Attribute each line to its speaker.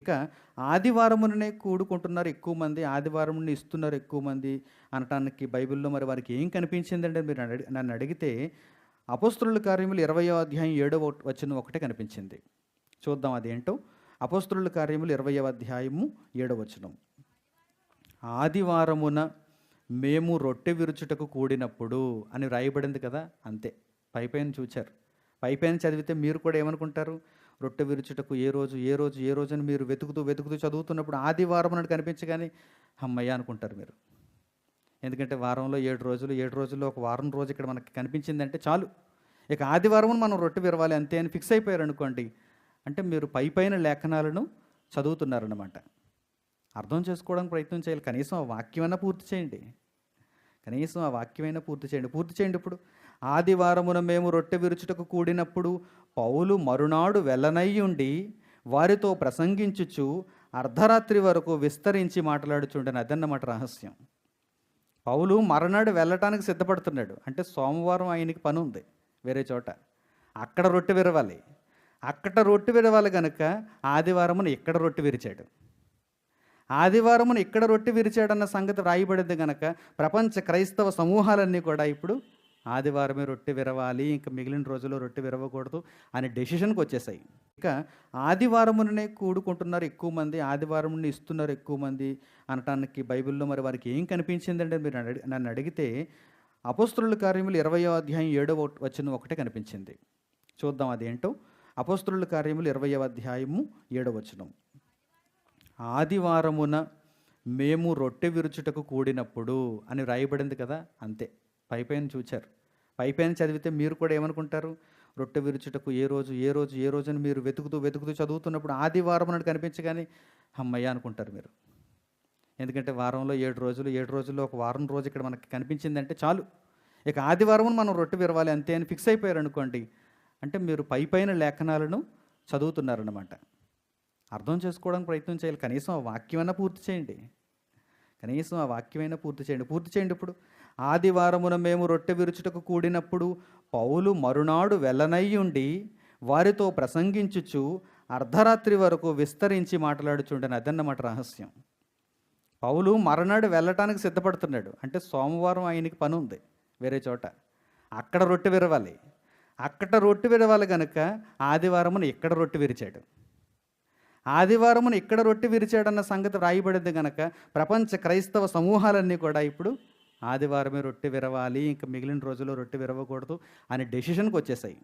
Speaker 1: ఇక ఆదివారముననే కూడుకుంటున్నారు ఎక్కువ మంది, ఆదివారముని ఇస్తున్నారు ఎక్కువ మంది అనటానికి బైబిల్‌లో మరి వారికి ఏం కనిపించిందంటే మీరు నన్ను అడిగితే అపోస్తలుల కార్యములు 20వ అధ్యాయం 7వ వచనం ఒకటే కనిపించింది. చూద్దాం అదేంటో. అపోస్తలుల కార్యములు 20వ అధ్యాయము 7వ వచనం. ఆదివారమున మేము రొట్టె విరుచుటకు కూడినప్పుడు అని వ్రాయబడింది కదా, అంతే. పైపైన చూచారు. పైపైన చదివితే మీరు కూడా ఏమనుకుంటారు? రొట్టె విరుచుటకు ఏ రోజు అని మీరు వెతుకుతూ చదువుతున్నప్పుడు ఆదివారం అని కనిపించగానే హమ్మయ్య అనుకుంటారు మీరు. ఎందుకంటే వారంలో 7 రోజుల్లో ఒక వారం రోజు ఇక్కడ మనకి కనిపించిందంటే చాలు. ఇక ఆదివారం మనం రొట్టె విరవాలి అంతే అని ఫిక్స్ అయిపోయారు అనుకోండి, అంటే మీరు పైపైన లేఖనాలను చదువుతున్నారన్నమాట. అర్థం చేసుకోవడానికి ప్రయత్నం చేయాలి. కనీసం ఆ వాక్యమైనా పూర్తి చేయండి. పూర్తి చేయండి ఇప్పుడు. ఆదివారమున మేము రొట్టె విరుచుటకు కూడినప్పుడు పౌలు మరునాడు వెళ్ళనయ్యుండి వారితో ప్రసంగించుచు అర్ధరాత్రి వరకు విస్తరించి మాట్లాడుచుండెను. అదన్నమాట రహస్యం. పౌలు మరునాడు వెళ్ళటానికి సిద్ధపడుతున్నాడు. అంటే సోమవారం ఆయనకి పని ఉంది వేరే చోట. అక్కడ రొట్టె విరవాలి కనుక ఆదివారమున ఇక్కడ రొట్టె విరిచాడు. ఆదివారమున ఇక్కడ రొట్టె విరిచాడన్న సంగతి రాయబడింది కనుక ప్రపంచ క్రైస్తవ సమూహాలన్నీ కూడా ఇప్పుడు ఆదివారమే రొట్టె విరవాలి, ఇంకా మిగిలిన రోజుల్లో రొట్టె విరవకూడదు అనే డెసిషన్కి వచ్చేసాయి. ఇక ఆదివారముననే కూడుకుంటున్నారు ఎక్కువ మంది, ఆదివారముని ఇస్తున్నారు ఎక్కువ మంది అనటానికి బైబిల్‌లో మరి వారికి ఏం కనిపించిందంటే మీరు నన్ను అడిగితే అపోస్తలుల కార్యములు 20వ అధ్యాయం 7వ వచనం ఒకటే కనిపించింది. చూద్దాం అదేంటో. అపోస్తలుల కార్యములు 20వ అధ్యాయము 7వ వచనం. ఆదివారమున మేము రొట్టె విరుచుటకు కూడినప్పుడు అని వ్రాయబడింది కదా, అంతే. పైపైన చూచారు. పైపైన చదివితే మీరు కూడా ఏమనుకుంటారు? రొట్టె విరుచుటకు ఏ రోజు అని మీరు వెతుకుతూ చదువుతున్నప్పుడు ఆదివారం అని కనిపించగానే హమ్మయ్య అనుకుంటారు మీరు. ఎందుకంటే వారంలో 7 రోజుల్లో ఒక వారం రోజు ఇక్కడ మనకి కనిపించిందంటే చాలు. ఇక ఆదివారం మనం రొట్టె విరవాలి అంతే అని ఫిక్స్ అయిపోయారు అనుకోండి, అంటే మీరు పైపైన లేఖనాలను చదువుతున్నారన్నమాట. అర్థం చేసుకోవడానికి ప్రయత్నం చేయాలి. కనీసం ఆ వాక్యమైనా పూర్తి చేయండి. పూర్తి చేయండి ఇప్పుడు. ఆదివారమున మేము రొట్టె విరుచుటకు కూడినప్పుడు పౌలు మరునాడు వెళ్ళనయ్యుండి వారితో ప్రసంగించుచు అర్ధరాత్రి వరకు విస్తరించి మాట్లాడుచుండెను. అదన్నమాట రహస్యం. పౌలు మరునాడు వెళ్ళటానికి సిద్ధపడుతున్నాడు. అంటే సోమవారం ఆయనకి పని ఉంది వేరే చోట. అక్కడ రొట్టె విరవాలి కనుక ఆదివారమున ఇక్కడ రొట్టె విరిచాడు. ఆదివారమున ఇక్కడ రొట్టె విరిచాడన్న సంగతి రాయబడింది కనుక ప్రపంచ క్రైస్తవ సమూహాలన్నీ కూడా ఇప్పుడు ఆదివారమే రొట్టె విరవాలి, ఇంకా మిగిలిన రోజుల్లో రొట్టె విరవకూడదు అనే డెసిషన్కి వచ్చేసాయి.